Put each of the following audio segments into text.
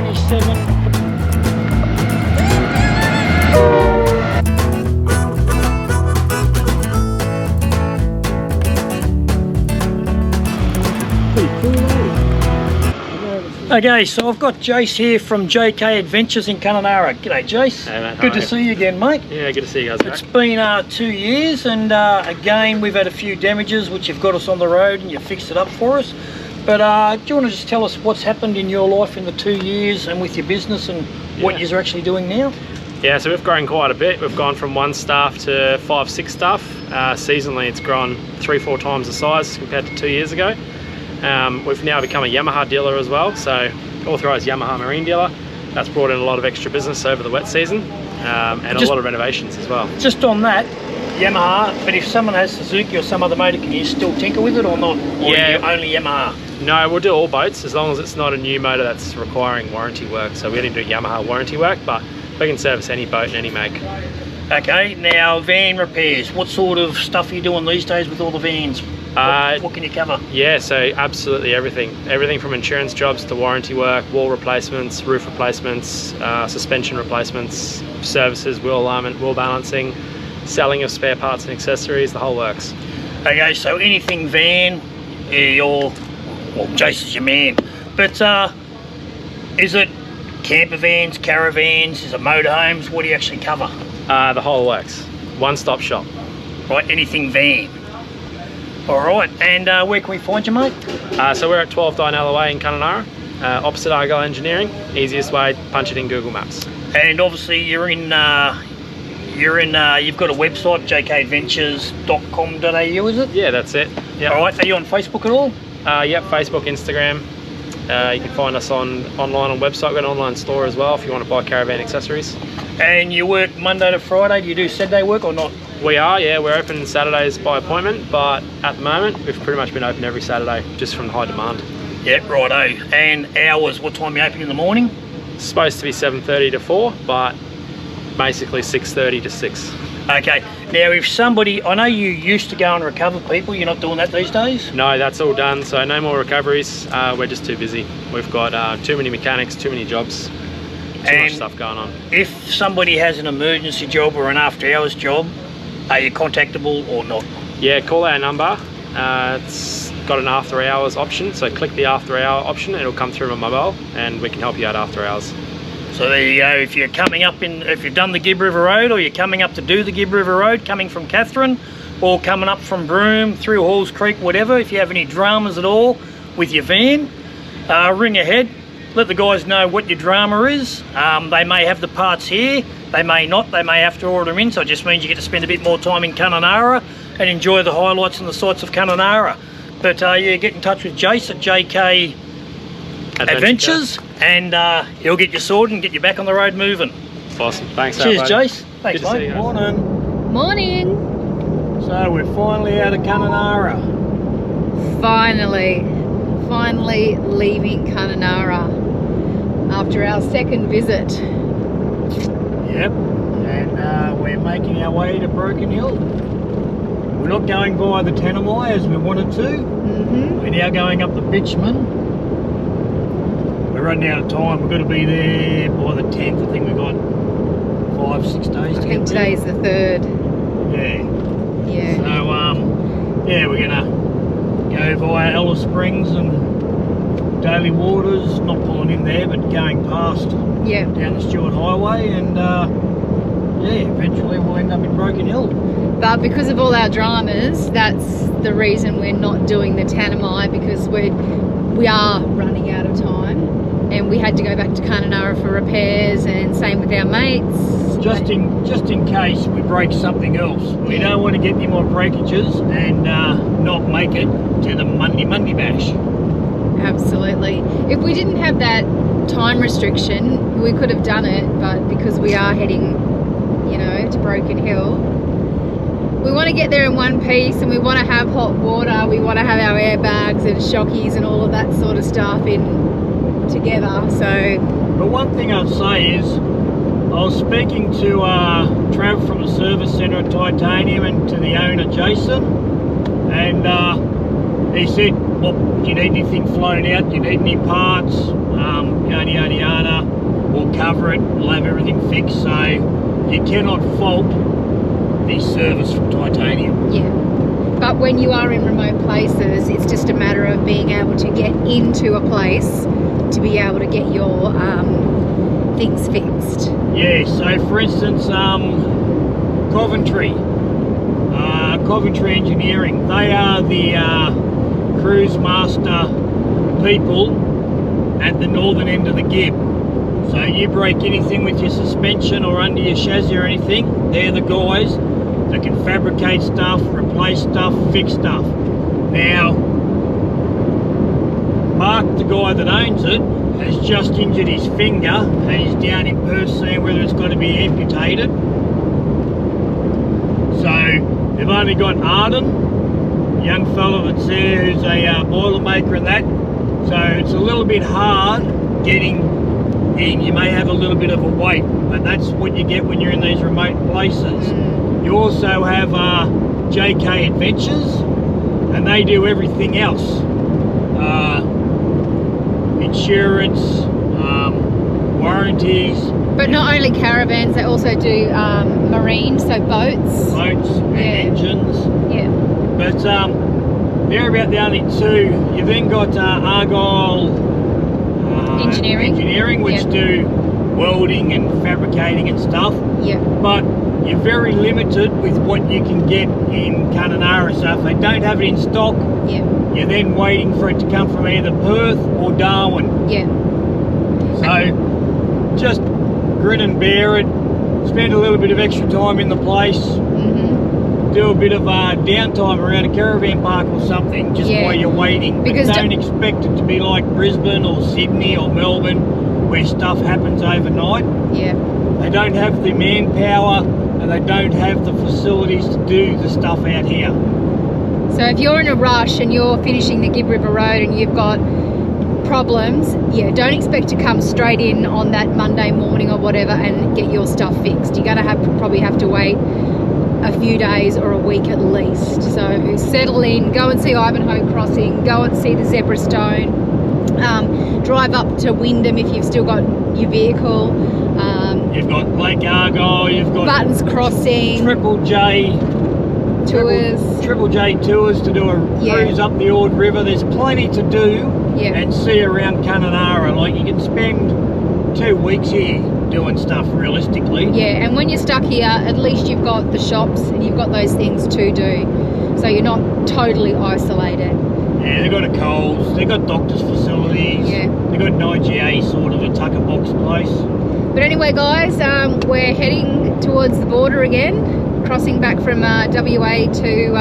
27. Okay, so I've got Jace here from JK Adventures in KUNUNURRA. G'day, Jace. Hey, mate. Good to see you again, mate. Yeah, good to see you guys back. It's been 2 years, and again, we've had a few damages which you've got us on the road and you fixed it up for us. But do you want to just tell us what's happened in your life in the 2 years and with your business and what you're actually doing now? Yeah, so we've grown quite a bit. We've gone from 1 staff to 5, 6 staff. Seasonally, it's grown 3-4 times the size compared to 2 years ago. We've now become a Yamaha dealer as well, so authorised Yamaha marine dealer. That's brought in a lot of extra business over the wet season, and a lot of renovations as well. Just on that, Yamaha, but if someone has Suzuki or some other motor, can you still tinker with it or not? Or yeah, only Yamaha? No, we'll do all boats as long as it's not a new motor that's requiring warranty work. So we only do Yamaha warranty work, but we can service any boat and any make. Okay, now van repairs. What sort of stuff are you doing these days with all the vans? What can you cover? Yeah, so absolutely everything. Everything from insurance jobs to warranty work, wall replacements, roof replacements, suspension replacements, services, wheel alignment, wheel balancing, selling of spare parts and accessories, the whole works. Okay, so anything van, well, Jace is your man. But is it camper vans, caravans, is it motorhomes? What do you actually cover? The whole works. One-stop shop. Right, anything van. All right, and where can we find you, mate? So we're at 12 Dinella Way in KUNUNURRA, opposite Argyle Engineering. Easiest way, punch it in Google Maps. And obviously you're in, you've got a website, jkadventures.com.au, is it? Yeah, that's it. Yep. All right, are you on Facebook at all? Yep, Facebook, Instagram. You can find us online on website. We've got an online store as well if you want to buy caravan accessories. And you work Monday to Friday. Do you do Saturday work or not? We are, yeah. We're open Saturdays by appointment, but at the moment we've pretty much been open every Saturday just from high demand. Yeah, righto. And hours, what time are you open in the morning? It's supposed to be 7:30 to 4, but basically 6:30 to 6. Okay. Now, if somebody, I know you used to go and recover people, you're not doing that these days? No, that's all done, so no more recoveries. We're just too busy. We've got too many mechanics, too many jobs, too much stuff going on. If somebody has an emergency job or an after hours job, are you contactable or not? Yeah, call our number. It's got an after hours option, so click the after hour option, it'll come through my mobile and we can help you out after hours. So there you go. If you're coming up if you've done the Gibb River Road, or you're coming up to do the Gibb River Road, coming from Katherine, or coming up from Broome, through Halls Creek, whatever, if you have any dramas at all with your van, ring ahead. Let the guys know what your drama is. They may have the parts here, they may not, they may have to order them in, so it just means you get to spend a bit more time in KUNUNURRA and enjoy the highlights and the sights of KUNUNURRA. But yeah, get in touch with Jace at JK Adventures, and he'll get you sorted and get you back on the road moving. Awesome, thanks. Cheers, Jace. Thanks, Good to see mate. you. Morning. Morning. So we're finally out of KUNUNURRA. Finally leaving KUNUNURRA after our second visit. Yep, and we're making our way to Broken Hill. We're not going via the Tanami as we wanted to. We're now going up the Bitchman. We're running out of time. We've got to be there by the 10th. I think we've got 5-6 days to get there. I think today's the 3rd. Yeah. Yeah. So, yeah, we're going to go via Alice Springs and Daily Waters, not pulling in there, but going past down the Stuart Highway, and yeah, eventually we'll end up in Broken Hill. But because of all our dramas, that's the reason we're not doing the Tanami, because we are running out of time, and we had to go back to KUNUNURRA for repairs, and same with our mates. Just in case we break something else. We don't want to get any more breakages and not make it to the Monday Bash. Absolutely. If we didn't have that time restriction, we could have done it, but because we are heading, you know, to Broken Hill, we want to get there in one piece, and we want to have hot water, we want to have our airbags and shockies and all of that sort of stuff in together. So, but one thing I'd say is, I was speaking to Trav from the service centre at Titanium and to the owner Jason, and He said, well, do you need anything flown out? Do you need any parts? Yada, yada, yada. We'll cover it. We'll have everything fixed. So you cannot fault the service from Titanium. Yeah. But when you are in remote places, it's just a matter of being able to get into a place to be able to get your things fixed. Yeah, so for instance, Coventry Engineering, they are the cruise master people at the northern end of the Gib. So you break anything with your suspension or under your chassis or anything, they're the guys that can fabricate stuff, replace stuff, fix stuff. Now, Mark, the guy that owns it, has just injured his finger and he's down in Perth seeing whether it's got to be amputated. So they've only got Arden, a young fellow that's there who's a boilermaker and that. So it's a little bit hard getting in. You may have a little bit of a wait, but that's what you get when you're in these remote places. You also have JK Adventures, and they do everything else. Insurance, warranties. But not only caravans, they also do marine, so boats. Boats and engines. Yeah. But they're about the only two. You've then got Argyle Engineering, which do welding and fabricating and stuff. Yeah. But you're very limited with what you can get in KUNUNURRA. So if they don't have it in stock, you're then waiting for it to come from either Perth or Darwin. Yeah. So just grin and bear it. Spend a little bit of extra time in the place. Do a bit of downtime around a caravan park or something just while you're waiting. Because don't expect it to be like Brisbane or Sydney or Melbourne where stuff happens overnight. Yeah. They don't have the manpower and they don't have the facilities to do the stuff out here. So if you're in a rush and you're finishing the Gib River Road and you've got problems, don't expect to come straight in on that Monday morning or whatever and get your stuff fixed. You're going to probably have to wait a few days or a week at least. So settle in, go and see Ivanhoe Crossing, go and see the Zebra Stone, drive up to Wyndham if you've still got your vehicle. You've got Lake Argyle, you've got Buttons Crossing, Triple J tours to do a cruise up the Ord River. There's plenty to do and see around KUNUNURRA. Like you can spend 2 weeks here doing stuff realistically. Yeah, and when you're stuck here, at least you've got the shops and you've got those things to do. So you're not totally isolated. Yeah, they've got a Coles, they've got doctors' facilities, they've got an IGA sort of a tucker box place. But anyway guys, we're heading towards the border again, crossing back from WA to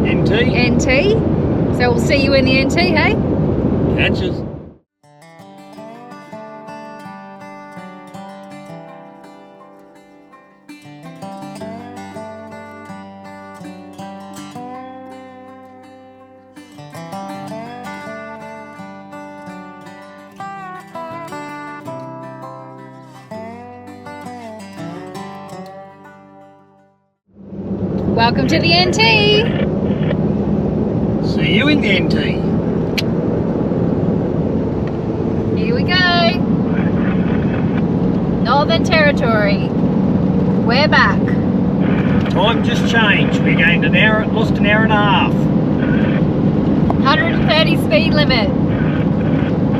NT. So we'll see you in the NT, hey? Catches. Welcome to the NT. See you in the NT. Here we go. Northern Territory. We're back. Time just changed. We gained an hour, lost an hour and a half. 130 speed limit.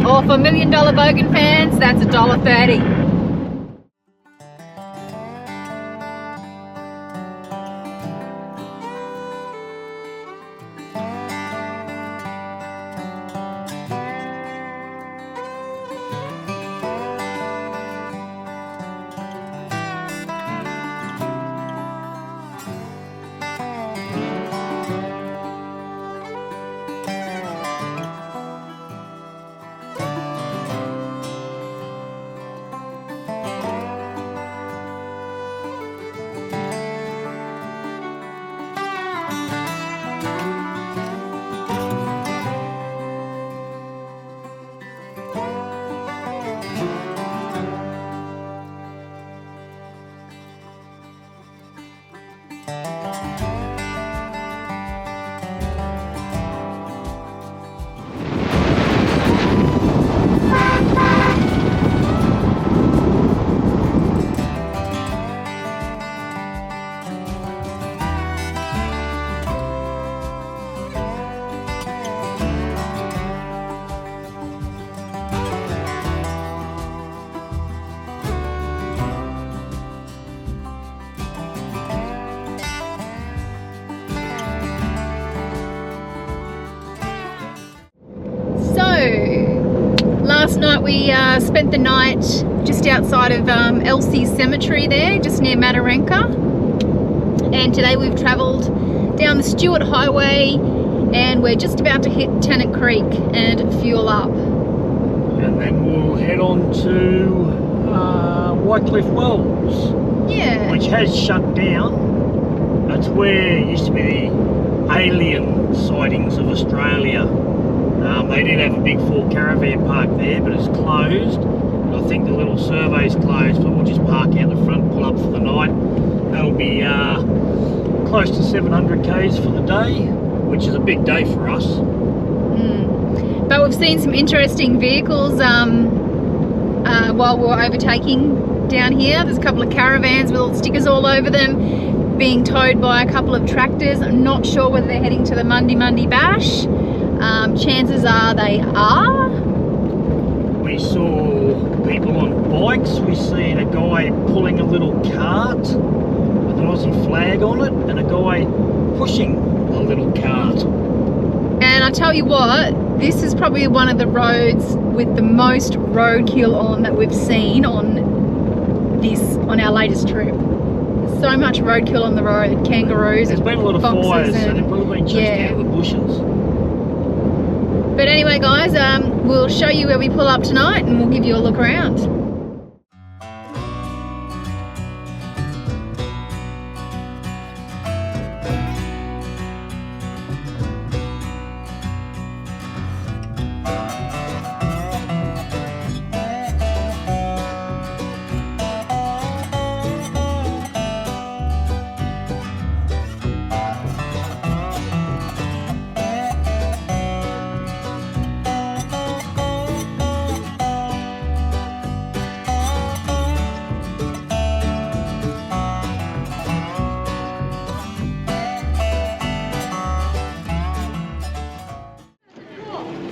Or for $1 Million Bogan fans, that's $1.30. night we spent the night just outside of Elsie's cemetery there, just near Matarenka. And today we've travelled down the Stuart Highway and we're just about to hit Tennant Creek and fuel up. And then we'll head on to Wycliffe Wells. Yeah. Which has shut down. That's where it used to be the alien sightings of Australia. They did have a big 4 caravan park there, but it's closed. And I think the little survey's closed, but we'll just park out the front, pull up for the night. That'll be close to 700 k's for the day, which is a big day for us. But we've seen some interesting vehicles while we were overtaking down here. There's a couple of caravans with little stickers all over them being towed by a couple of tractors. I'm not sure whether they're heading to the Monday Bash. Chances are they are. We saw people on bikes. We seen a guy pulling a little cart with an Aussie flag on it and a guy pushing a little cart. And I tell you what, this is probably one of the roads with the most roadkill on that we've seen on our latest trip. There's so much roadkill on the road, kangaroos. There's been a lot of fires, so they've probably been chased out of the bushes. But anyway guys, we'll show you where we pull up tonight and we'll give you a look around.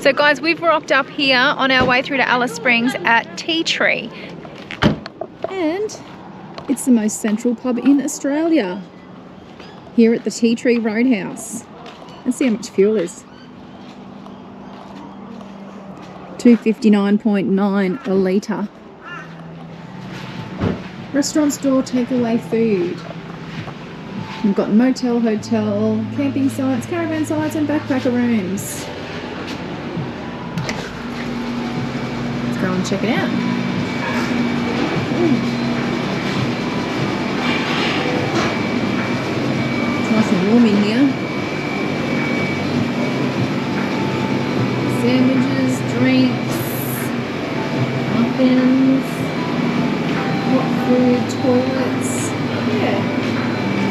So guys, we've rocked up here on our way through to Alice Springs at Tea Tree. And it's the most central pub in Australia. Here at the Tea Tree Roadhouse. Let's see how much fuel is. 259.9 a litre. Restaurant, store, takeaway food. We've got motel, hotel, camping sites, caravan sites and backpacker rooms. Go and check it out. It's nice and warm in here. Sandwiches, drinks, muffins, hot food, toilets. Yeah.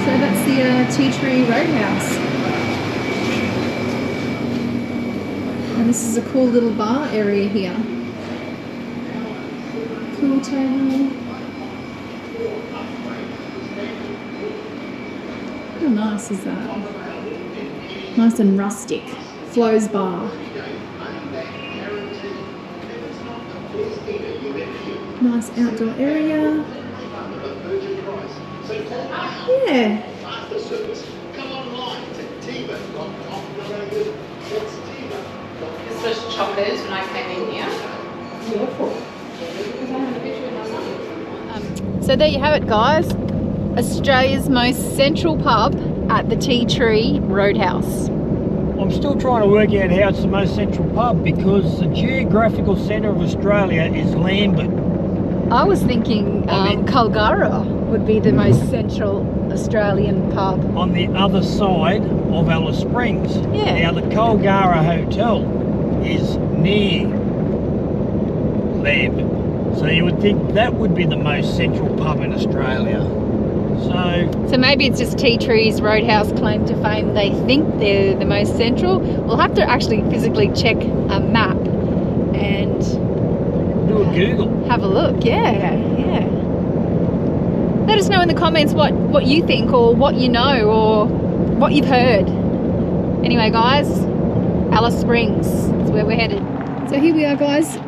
So that's the Tea Tree Roadhouse. And this is a cool little bar area here. Cool table. How nice is that? Nice and rustic. Flo's bar. Nice outdoor area. Yeah. This was choppers when I came in here. Beautiful. So there you have it guys, Australia's most central pub at the Tea Tree Roadhouse. I'm still trying to work out how it's the most central pub because the geographical centre of Australia is Lambert. I was thinking Kulgara would be the most central Australian pub. On the other side of Alice Springs. Yeah. Now the Kulgara Hotel is near Lambert. So you would think that would be the most central pub in Australia. So maybe it's just Tea Tree's Roadhouse claim to fame. They think they're the most central. We'll have to actually physically check a map and do a Google. Have a look. Yeah. Let us know in the comments what you think or what you know or what you've heard. Anyway guys, Alice Springs is where we're headed. So here we are guys.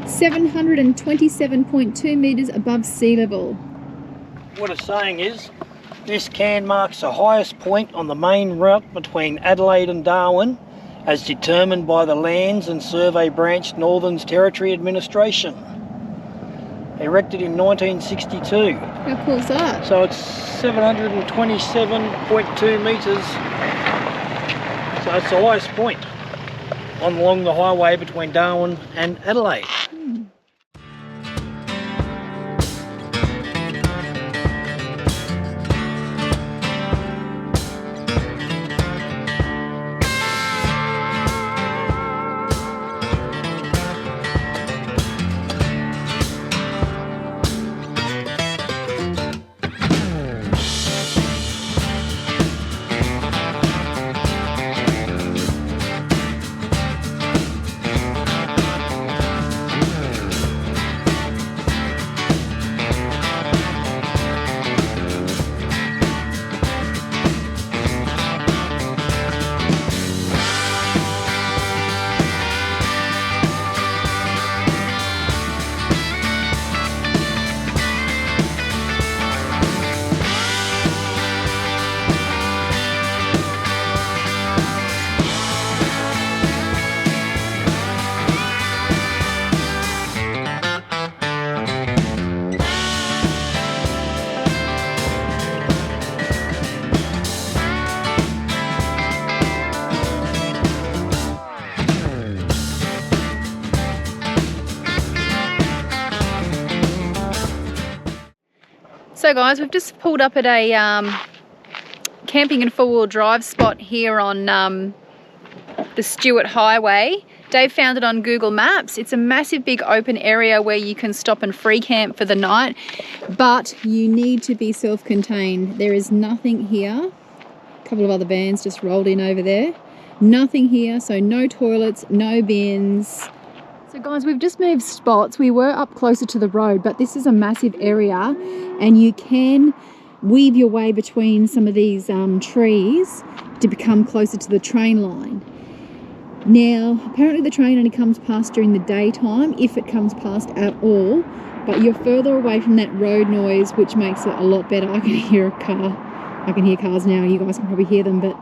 727.2 metres above sea level. What it's saying is, this can marks the highest point on the main route between Adelaide and Darwin, as determined by the Lands and Survey Branch Northern Territory Administration. Erected in 1962. How cool is that? So it's 727.2 metres. So it's the highest point along the highway between Darwin and Adelaide. So guys, we've just pulled up at a camping and four-wheel drive spot here on the Stuart Highway. Dave found it on Google Maps. It's a massive big open area where you can stop and free camp for the night, but you need to be self-contained. There is nothing here. A couple of other vans just rolled in over there. Nothing here, so no toilets, no bins. So guys, we've just moved spots. We were up closer to the road, but this is a massive area and you can weave your way between some of these trees to become closer to the train line. Now, apparently the train only comes past during the daytime, if it comes past at all, but you're further away from that road noise, which makes it a lot better. I can hear a car. I can hear cars now. You guys can probably hear them, but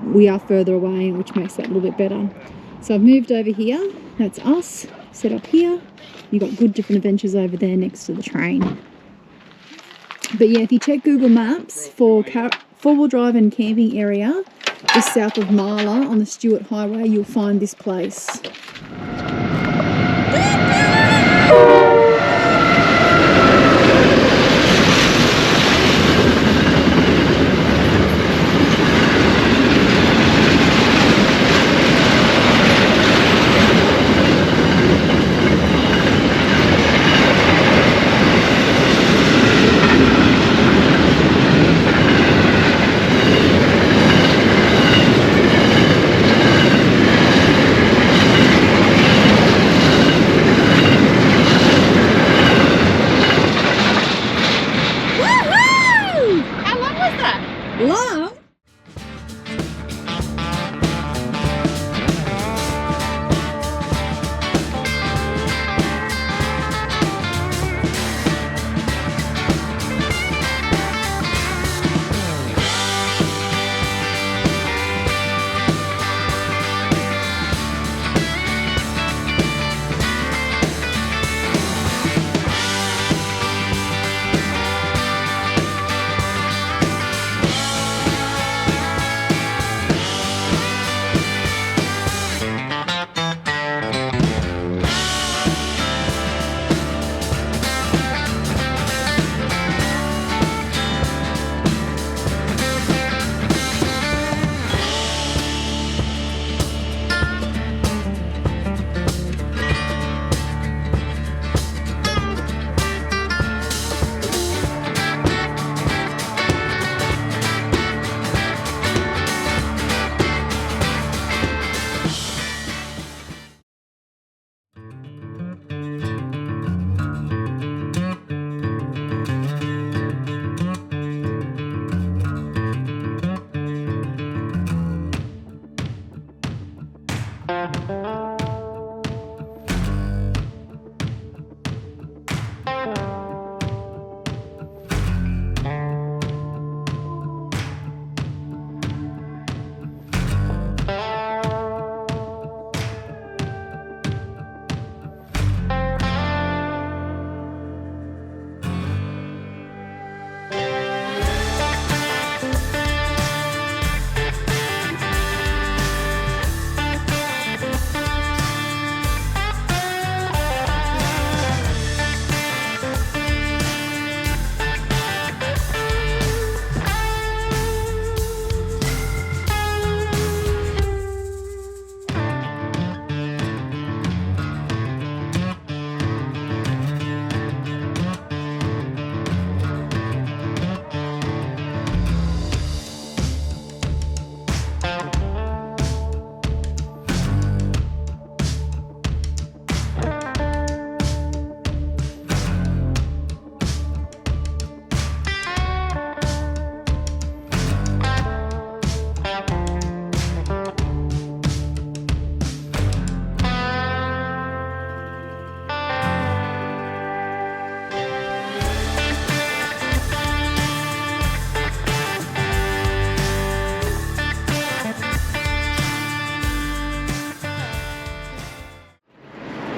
we are further away, which makes that a little bit better. So I've moved over here. That's us, set up here. You've got good different adventures over there next to the train. But yeah, if you check Google Maps for four-wheel drive and camping area, just south of Marla on the Stuart Highway, you'll find this place.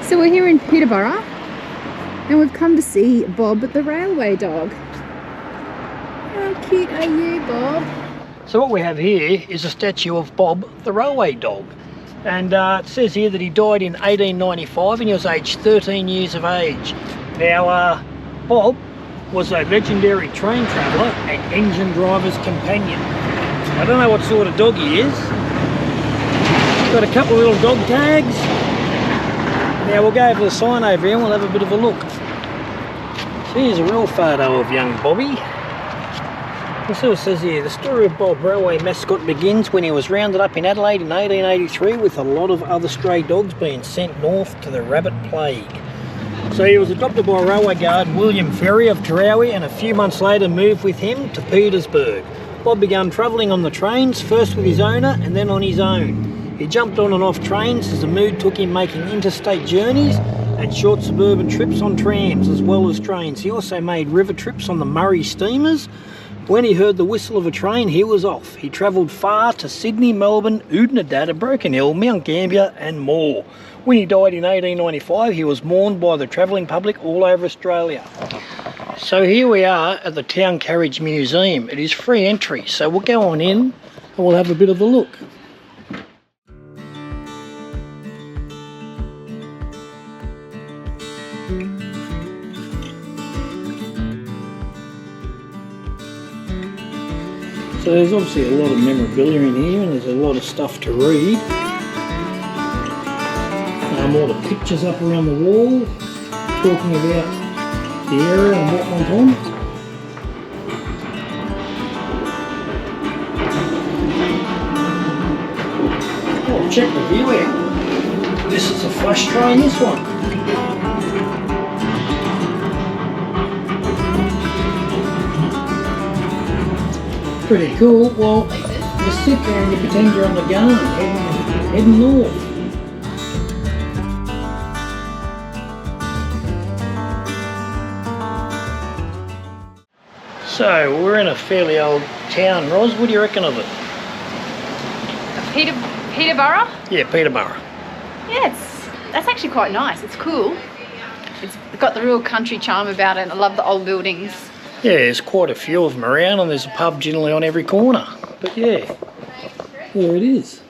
So we're here in Peterborough and we've come to see Bob the railway dog. How cute are you, Bob? So what we have here is a statue of Bob the railway dog. And it says here that he died in 1895 and he was aged 13 years of age. Now, Bob was a legendary train traveller and engine driver's companion. I don't know what sort of dog he is. He's got a couple of little dog tags. Now we'll go over the sign over here and we'll have a bit of a look. So here's a real photo of young Bobby. This all says here, the story of Bob, railway mascot, begins when he was rounded up in Adelaide in 1883 with a lot of other stray dogs being sent north to the rabbit plague. So he was adopted by railway guard William Ferry of Karawi and a few months later moved with him to Petersburg. Bob began travelling on the trains, first with his owner and then on his own. He jumped on and off trains as the mood took him making interstate journeys and short suburban trips on trams as well as trains. He also made river trips on the Murray steamers. When he heard the whistle of a train, he was off. He travelled far to Sydney, Melbourne, Oodnadatta, Broken Hill, Mount Gambier and more. When he died in 1895, he was mourned by the travelling public all over Australia. So here we are at the Town Carriage Museum. It is free entry, so we'll go on in and we'll have a bit of a look. So there's obviously a lot of memorabilia in here and there's a lot of stuff to read. All the pictures up around the wall talking about the area and what went on. Oh, check the view out. This is a flush train, this one. Pretty cool. Well, you sit there and you pretend you're on the gun heading north. So, we're in a fairly old town, Roz. What do you reckon of it? Peterborough? Yeah, Peterborough. Yeah, that's actually quite nice. It's cool. It's got the real country charm about it, and I love the old buildings. Yeah, there's quite a few of them around and there's a pub generally on every corner. But yeah, there it is.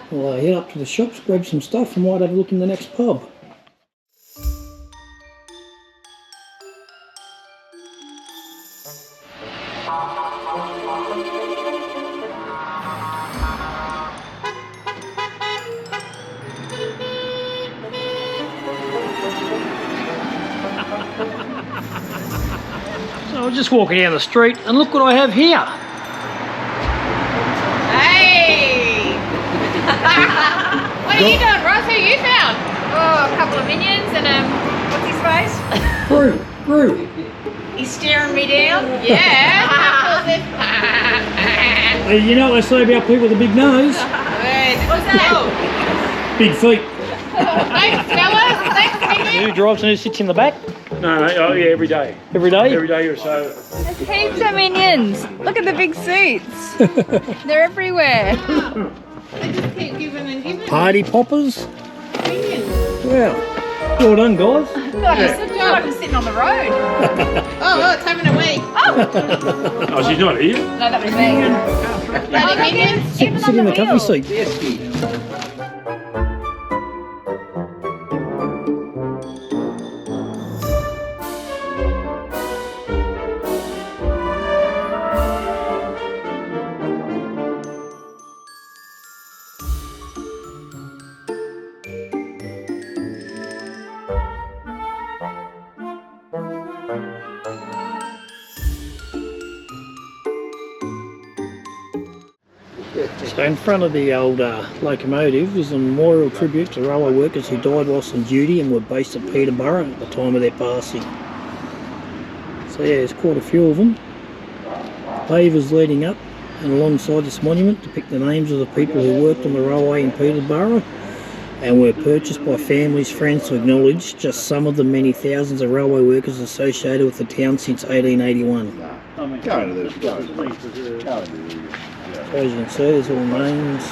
We'll head up to the shops, grab some stuff and might have a look in the next pub. So I was just walking down the street and look what I have here. Hey! What are you doing, Ross? Who you found? Oh, a couple of minions and what's his face? Gru. He's staring me down? Yeah. Hey, you know what they say about people with a big nose? What's that? Big feet. Thanks, fellas. Thanks, minion. Who drives and who sits in the back? No, oh yeah, every day. Every day? Every day or so. There's heaps of minions. Look at the big suits. They're everywhere. They just keep giving and giving. Party poppers. Minions. Well done, guys. God, I feel like I'm sitting on the road. Oh, it's having a wee. Oh, Oh, she's not here? no, that was me. Bloody minions. Sit in the comfy seat. So in front of the old locomotive is a memorial tribute to railway workers who died whilst on duty and were based at Peterborough at the time of their passing. So yeah, there's quite a few of them. Pavers leading up and alongside this monument depict the names of the people who worked on the railway in Peterborough and were purchased by families, friends to acknowledge just some of the many thousands of railway workers associated with the town since 1881. So as you can see, there's all names.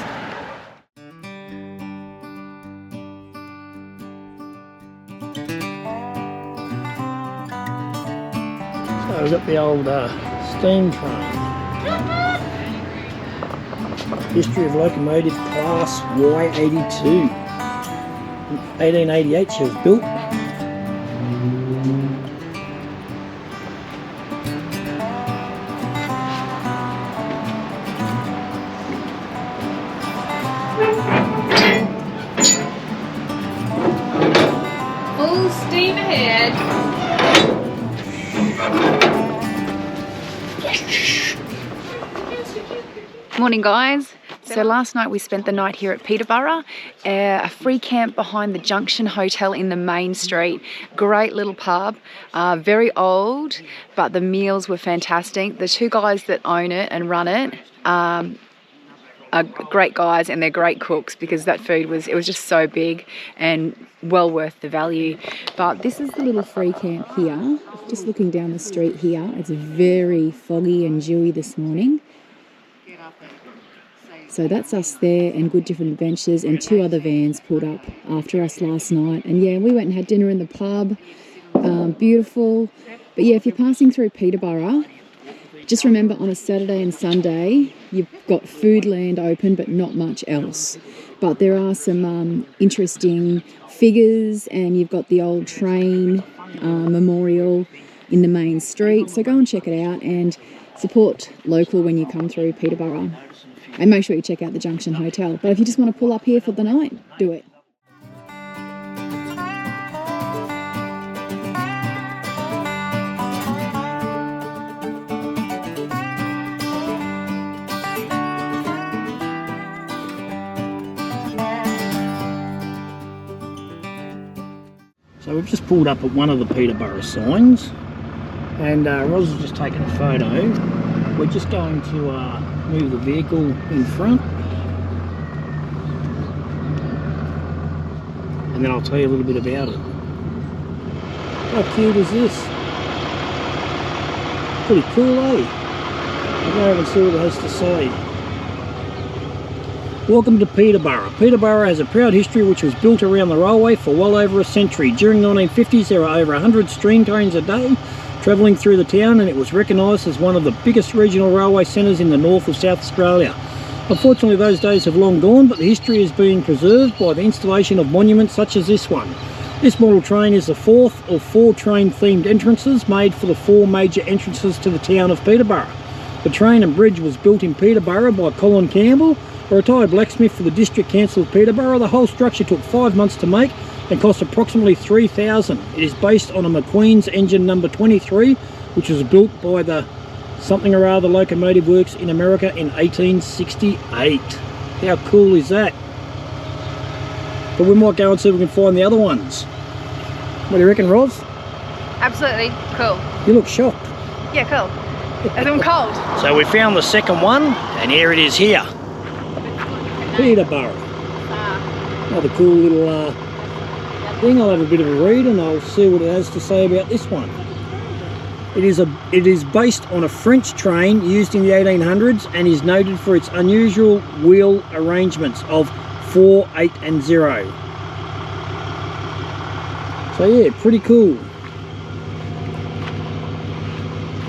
we've got the old steam train. History of locomotive class Y82. In 1888 she was built. Full steam ahead. Morning, guys. So last night we spent the night here at Peterborough, a free camp behind the Junction Hotel in the main street. Great little pub, very old, but the meals were fantastic. The two guys that own it and run it are great guys, and they're great cooks, because that food was just so big and well worth the value. But this is the little free camp here, just looking down the street here. It's very foggy and dewy this morning. So that's us there, and Good Different Adventures, and two other vans pulled up after us last night. And yeah, we went and had dinner in the pub. Beautiful. But yeah, if you're passing through Peterborough, just remember on a Saturday and Sunday, you've got Foodland open, but not much else. But there are some interesting figures, and you've got the old train memorial in the main street. So go and check it out and support local when you come through Peterborough. And make sure you check out the Junction Hotel. But if you just want to pull up here for the night, do it. So we've just pulled up at one of the Peterborough signs, and Roz has just taken a photo. We're just going to move the vehicle in front, and then I'll tell you a little bit about it. How cute is this? Pretty cool, eh? I'll go over and see what it has to say. Welcome to Peterborough. Peterborough has a proud history which was built around the railway for well over a century. During the 1950s there were over 100 steam trains a day travelling through the town, and it was recognised as one of the biggest regional railway centres in the north of South Australia. Unfortunately those days have long gone, but the history is being preserved by the installation of monuments such as this one. This model train is the fourth of four train themed entrances made for the four major entrances to the town of Peterborough. The train and bridge was built in Peterborough by Colin Campbell, a retired blacksmith for the District Council of Peterborough. The whole structure took 5 months to make and cost approximately $3,000. It is based on a McQueen's engine number 23, which was built by the something or other locomotive works in America in 1868. How cool is that? But we might go and see if we can find the other ones. What do you reckon, Roz? Absolutely cool. You look shocked. Yeah, cool. I'm cold. So we found the second one, and here it is here. Peterborough. Another cool little thing. I'll have a bit of a read and I'll see what it has to say about this one. It is based on a French train used in the 1800s and is noted for its unusual wheel arrangements of 4, 8 and 0. So yeah, pretty cool.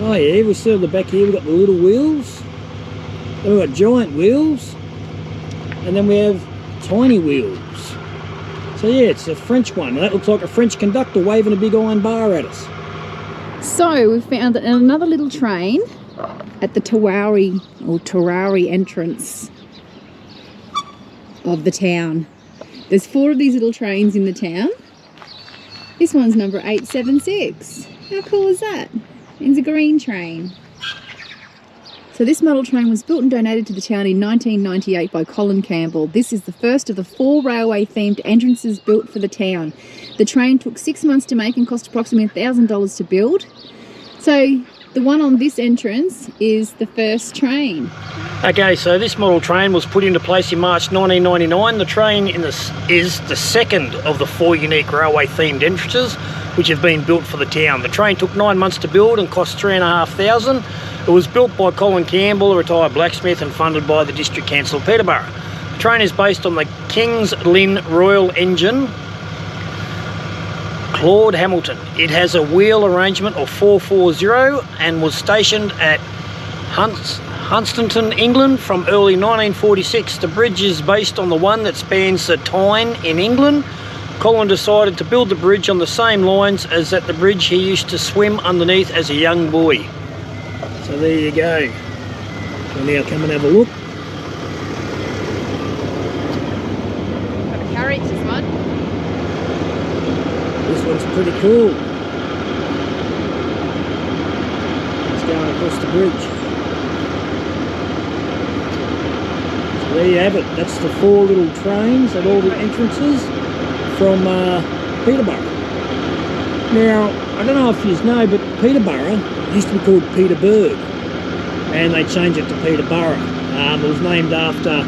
Oh yeah, we see on the back here we've got the little wheels, then we've got giant wheels, and then we have tiny wheels. So yeah, it's a French one. That looks like a French conductor waving a big iron bar at us. So we found another little train at the Tarari entrance of the town. There's 4 of these little trains in the town. This one's number 876. How cool is that? It's a green train. So this model train was built and donated to the town in 1998 by Colin Campbell. This is the first of the 4 railway-themed entrances built for the town. The train took 6 months to make and cost approximately $1,000 to build. So the one on this entrance is the first train. Okay, so this model train was put into place in March 1999. The train is the second of the 4 unique railway-themed entrances which have been built for the town. The train took 9 months to build and cost $3,500. It was built by Colin Campbell, a retired blacksmith, and funded by the District Council of Peterborough. The train is based on the King's Lynn Royal engine Claude Hamilton. It has a wheel arrangement of 440 and was stationed at Hunstanton, England from early 1946. The bridge is based on the one that spans the Tyne in England. Colin decided to build the bridge on the same lines as at the bridge he used to swim underneath as a young boy. So there you go. So now come and have a look. Got a carriage, this one. This one's pretty cool. It's going across the bridge. So there you have it. That's the 4 little trains at all the entrances from Peterborough. Now, I don't know if you know, but Peterborough used to be called Peterburg, and they changed it to Peterborough. It was named after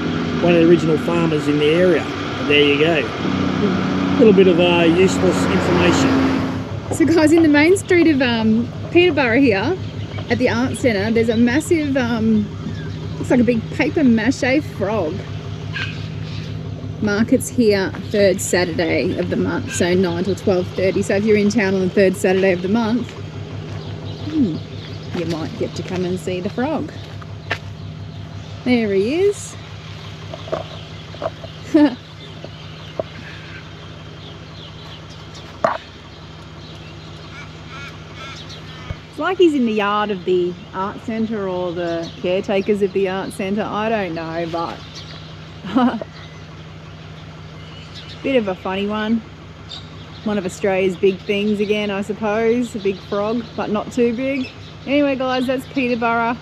one of the original farmers in the area. There you go. A little bit of useless information. So guys, in the main street of Peterborough here, at the Art Centre, there's a massive, looks like a big paper mache frog. Market's here 3rd Saturday of the month, so 9 till 12:30. So if you're in town on the 3rd Saturday of the month, you might get to come and see the frog. There he is. It's like he's in the yard of the Art Centre or the caretakers of the Art Centre. I don't know, but bit of a funny one. One of Australia's big things again, I suppose. A big frog, but not too big. Anyway guys, that's Peterborough.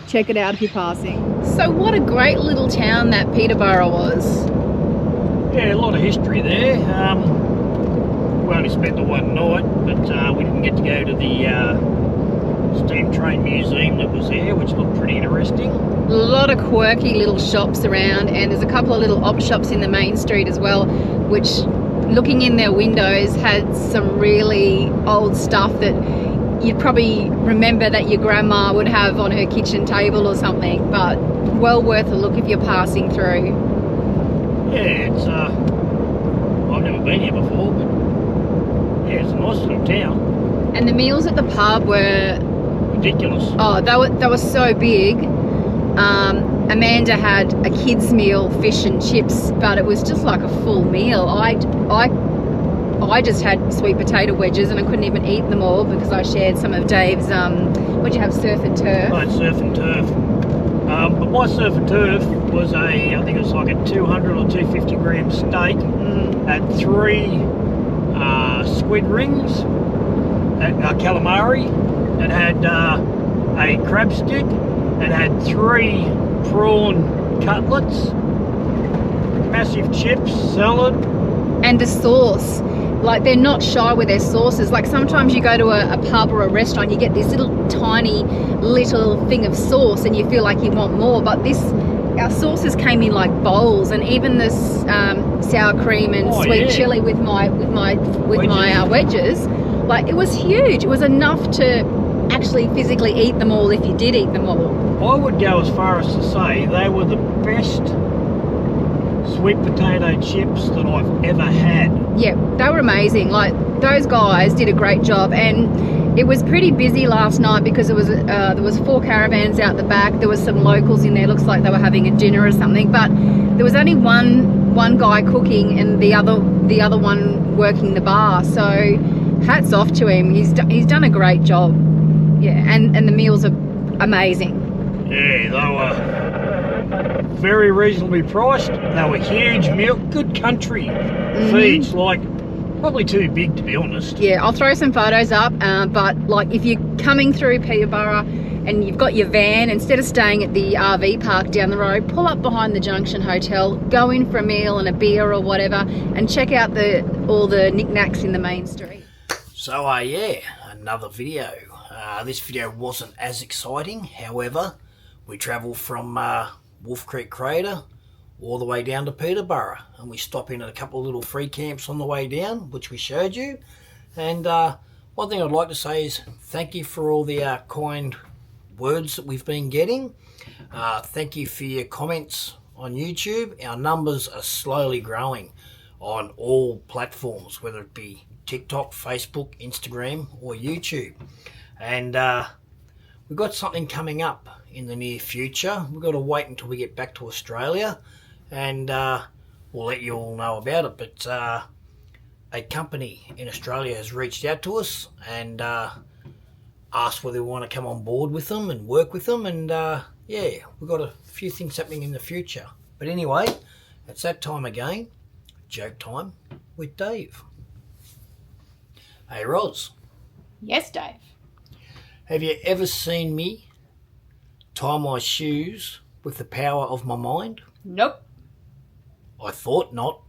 Check it out if you're passing. So what a great little town that Peterborough was. Yeah, a lot of history there. We only spent the one night, but we didn't get to go to the steam train museum that was there, which looked pretty interesting. A lot of quirky little shops around, and there's a couple of little op shops in the main street as well, which, looking in their windows, had some really old stuff that you'd probably remember that your grandma would have on her kitchen table or something, but well worth a look if you're passing through. Yeah, it's I've never been here before, but yeah, it's a nice little town. And the meals at the pub were ridiculous. Oh, they were so big. Amanda had a kids meal, fish and chips, but it was just like a full meal. I just had sweet potato wedges and I couldn't even eat them all because I shared some of Dave's, what'd you have, surf and turf? I had surf and turf. But my surf and turf was I think it was like a 200 or 250 gram steak. Had 3 squid rings, calamari. It had a crab stick. It had 3 prawn cutlets, massive chips, salad. And a sauce. Like, they're not shy with their sauces. Like, sometimes you go to a pub or a restaurant, you get this little tiny little thing of sauce and you feel like you want more, but our sauces came in like bowls, and even this sour cream and sweet chili with my wedges, like, it was huge. It was enough to actually physically eat them all if you did eat them all. I would go as far as to say they were the best sweet potato chips that I've ever had. Yeah, they were amazing. Like, those guys did a great job, and it was pretty busy last night because it was there was 4 caravans out the back. There was some locals in there. Looks like they were having a dinner or something, but there was only one guy cooking and the other one working the bar. So hats off to him. He's done a great job. Yeah, and the meals are amazing. Yeah, they were very reasonably priced. They were huge meal, good country feeds, like probably too big to be honest. Yeah, I'll throw some photos up, but like, if you're coming through Peterborough and you've got your van, instead of staying at the RV park down the road, pull up behind the Junction Hotel, go in for a meal and a beer or whatever, and check out all the knickknacks in the main street. So yeah, another video. This video wasn't as exciting, however, we travelled from Wolf Creek Crater all the way down to Peterborough, and we stopped in at a couple of little free camps on the way down, which we showed you. And one thing I'd like to say is thank you for all the kind words that we've been getting. Thank you for your comments on YouTube. Our numbers are slowly growing. on all platforms, whether it be TikTok, Facebook, Instagram or YouTube. And we've got something coming up in the near future. We've got to wait until we get back to Australia, and we'll let you all know about it. But a company in Australia has reached out to us and asked whether we want to come on board with them and work with them, and yeah, we've got a few things happening in the future. But anyway, it's that time again, joke time with Dave. Hey Roz, Yes, Dave. have you ever seen me tie my shoes with the power of my mind? Nope. I thought not.